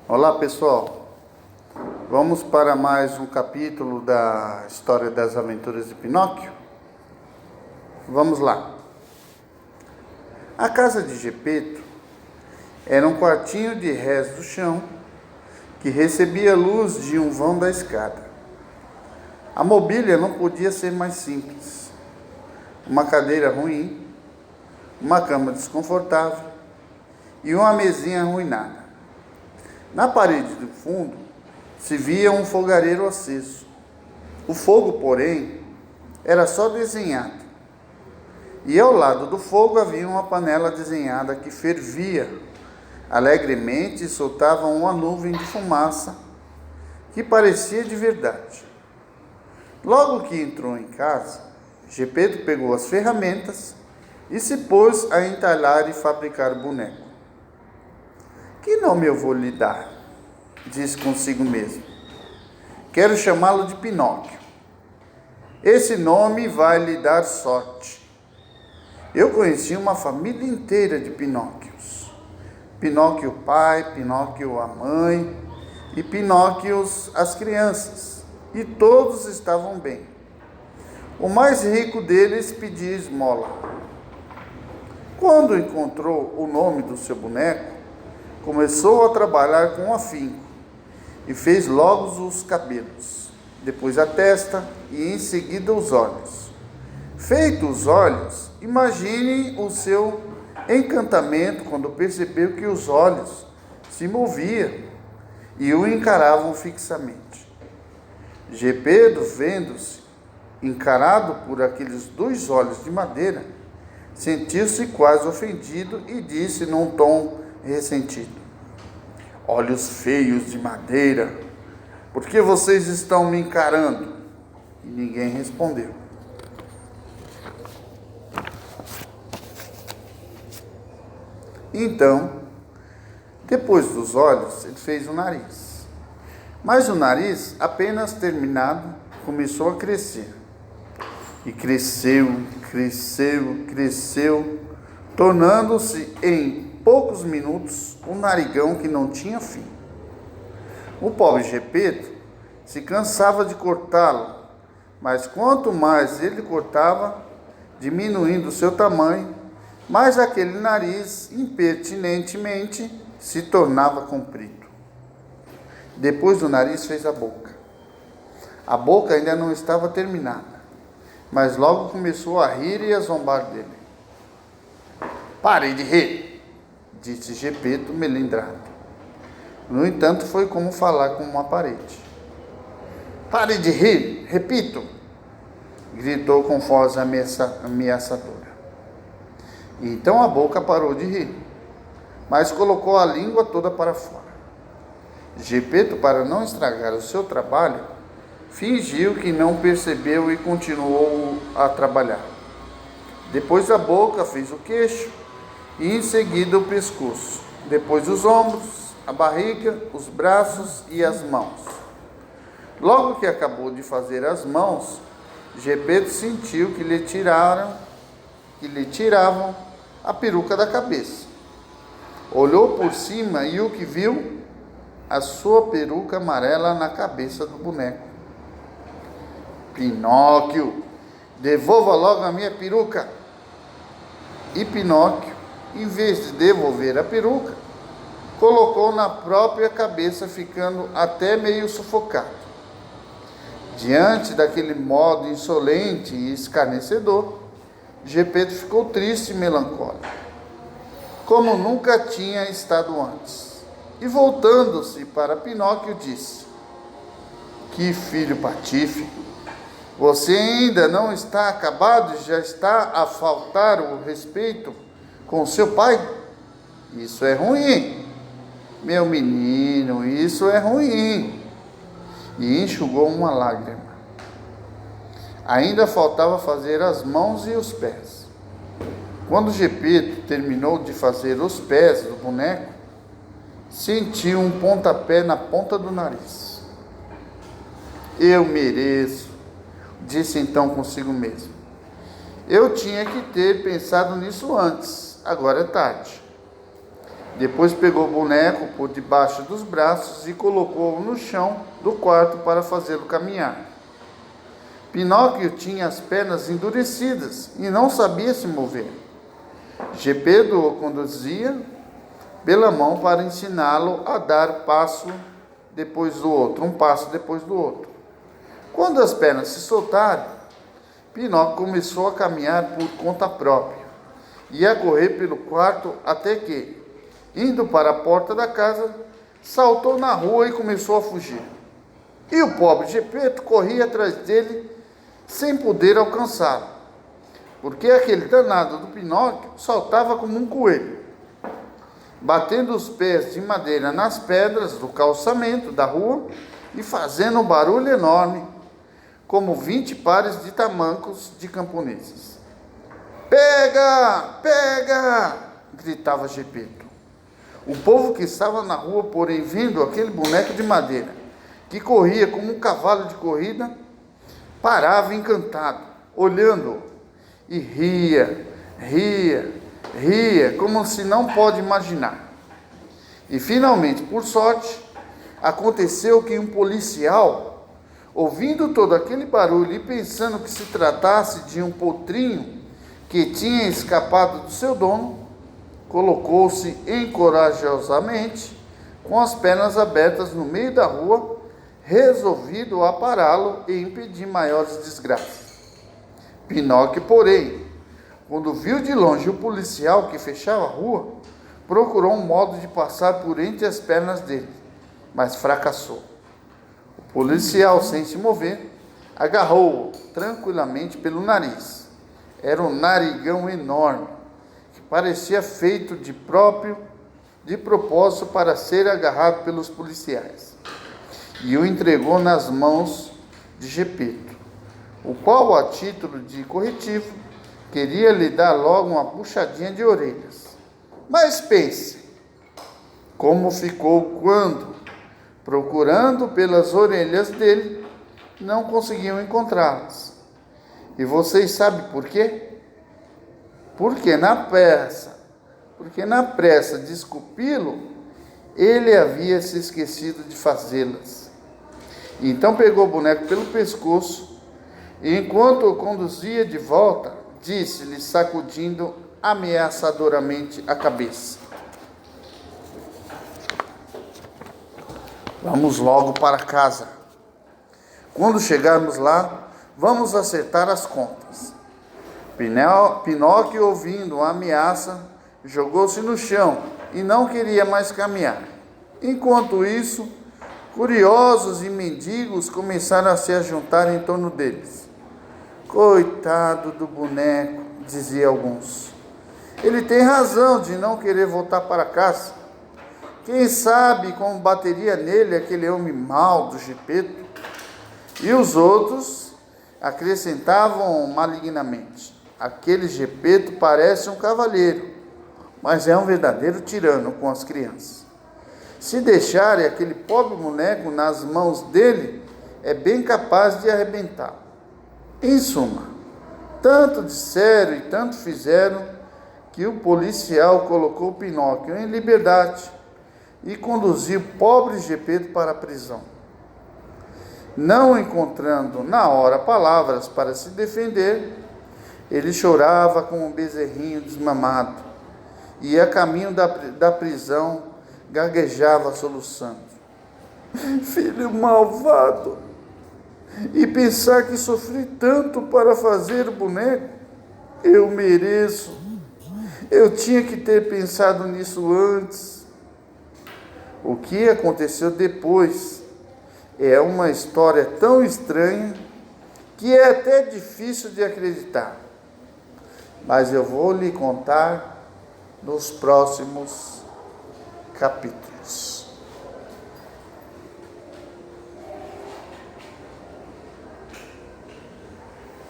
Olá pessoal, vamos para mais um capítulo da história das aventuras de Pinóquio? Vamos lá. A casa de Gepeto era um quartinho de rés do chão que recebia a luz de um vão da escada. A mobília não podia ser mais simples. Uma cadeira ruim, uma cama desconfortável e uma mesinha arruinada. Na parede do fundo se via um fogareiro aceso. O fogo, porém, era só desenhado. E ao lado do fogo havia uma panela desenhada que fervia alegremente e soltava uma nuvem de fumaça que parecia de verdade. Logo que entrou em casa, Gepeto pegou as ferramentas e se pôs a entalhar e fabricar o boneco. Que nome eu vou lhe dar? Disse consigo mesmo. Quero chamá-lo de Pinóquio. Esse nome vai lhe dar sorte. Eu conheci uma família inteira de Pinóquios. Pinóquio o pai, Pinóquio a mãe e Pinóquios as crianças. E todos estavam bem. O mais rico deles pedia esmola. Quando encontrou o nome do seu boneco, começou a trabalhar com afinco e fez logo os cabelos, depois a testa e em seguida os olhos. Feitos os olhos, imagine o seu encantamento quando percebeu que os olhos se moviam e o encaravam fixamente. Gepeto, vendo-se encarado por aqueles dois olhos de madeira, sentiu-se quase ofendido e disse num tom ressentido: olhos feios de madeira, por que vocês estão me encarando? E ninguém respondeu. Então, depois dos olhos, ele fez o nariz. Mas o nariz, apenas terminado, começou a crescer. E cresceu, tornando-se em poucos minutos um narigão que não tinha fim. O pobre Gepeto se cansava de cortá-lo, mas quanto mais ele cortava, diminuindo seu tamanho, mais aquele nariz impertinentemente se tornava comprido. Depois do nariz fez a boca. A boca ainda não estava terminada, mas logo começou a rir e a zombar dele. Pare de rir, disse Gepeto melindrado. No entanto, foi como falar com uma parede. Pare de rir, repito, gritou com voz ameaçadora. Então a boca parou de rir, mas colocou a língua toda para fora. Gepeto, para não estragar o seu trabalho, fingiu que não percebeu e continuou a trabalhar. Depois a boca fez o queixo e em seguida o pescoço, depois os ombros, a barriga, os braços e as mãos. Logo que acabou de fazer as mãos, Gepeto sentiu que lhe tiravam a peruca da cabeça. Olhou por cima e o que viu? A sua peruca amarela na cabeça do boneco. Pinóquio, devolva logo a minha peruca. E Pinóquio, em vez de devolver a peruca, colocou na própria cabeça, ficando até meio sufocado. Diante daquele modo insolente e escarnecedor, Gepeto ficou triste e melancólico, como nunca tinha estado antes. E voltando-se para Pinóquio, disse: que filho patife! Você ainda não está acabado e já está a faltar o respeito com seu pai? Isso é ruim, meu menino, isso é ruim. E enxugou uma lágrima. Ainda faltava fazer as mãos e os pés. Quando Gepeto terminou de fazer os pés do boneco, sentiu um pontapé na ponta do nariz. Eu mereço, disse então consigo mesmo. Eu tinha que ter pensado nisso antes, agora é tarde. Depois pegou o boneco por debaixo dos braços e colocou-o no chão do quarto para fazê-lo caminhar. Pinóquio tinha as pernas endurecidas e não sabia se mover. Gepeto o conduzia pela mão para ensiná-lo a dar um passo depois do outro. Quando as pernas se soltaram, Pinóquio começou a caminhar por conta própria e a correr pelo quarto até que, indo para a porta da casa, saltou na rua e começou a fugir. E o pobre Gepeto corria atrás dele sem poder alcançá-lo, porque aquele danado do Pinóquio saltava como um coelho, batendo os pés de madeira nas pedras do calçamento da rua e fazendo um barulho enorme, como 20 pares de tamancos de camponeses. Pega! Pega! Gritava Gepeto. O povo que estava na rua, porém, vendo aquele boneco de madeira, que corria como um cavalo de corrida, parava encantado, olhando-o, e ria, como se não pode imaginar. E finalmente, por sorte, aconteceu que um policial, ouvindo todo aquele barulho e pensando que se tratasse de um potrinho que tinha escapado do seu dono, colocou-se encorajosamente, com as pernas abertas no meio da rua, resolvido a pará-lo e impedir maiores desgraças. Pinóquio, porém, quando viu de longe o policial que fechava a rua, procurou um modo de passar por entre as pernas dele, mas fracassou. O policial, sem se mover, agarrou-o tranquilamente pelo nariz. Era um narigão enorme, que parecia feito de propósito para ser agarrado pelos policiais, e o entregou nas mãos de Gepeto, o qual, a título de corretivo, queria lhe dar logo uma puxadinha de orelhas. Mas pense como ficou quando, procurando pelas orelhas dele, não conseguiam encontrá-las. E vocês sabem por quê? Porque na pressa de esculpi-lo, ele havia se esquecido de fazê-las. Então pegou o boneco pelo pescoço e, enquanto o conduzia de volta, disse-lhe, sacudindo ameaçadoramente a cabeça: vamos logo para casa. Quando chegarmos lá, vamos acertar as contas. Pinóquio, ouvindo a ameaça, jogou-se no chão e não queria mais caminhar. Enquanto isso, curiosos e mendigos começaram a se ajuntar em torno deles. Coitado do boneco, dizia alguns. Ele tem razão de não querer voltar para casa. Quem sabe como bateria nele aquele homem mau do Gepeto? E os outros acrescentavam malignamente: aquele Gepeto parece um cavalheiro, mas é um verdadeiro tirano com as crianças. Se deixarem aquele pobre boneco nas mãos dele, é bem capaz de arrebentá-lo. Em suma, tanto disseram e tanto fizeram que o policial colocou Pinóquio em liberdade e conduziu o pobre Gepeto para a prisão. Não encontrando na hora palavras para se defender, ele chorava como um bezerrinho desmamado e, a caminho da prisão, gaguejava soluçando: filho malvado, e pensar que sofri tanto para fazer o boneco, eu mereço, eu tinha que ter pensado nisso antes. O que aconteceu depois é uma história tão estranha que é até difícil de acreditar, mas eu vou lhe contar nos próximos capítulos.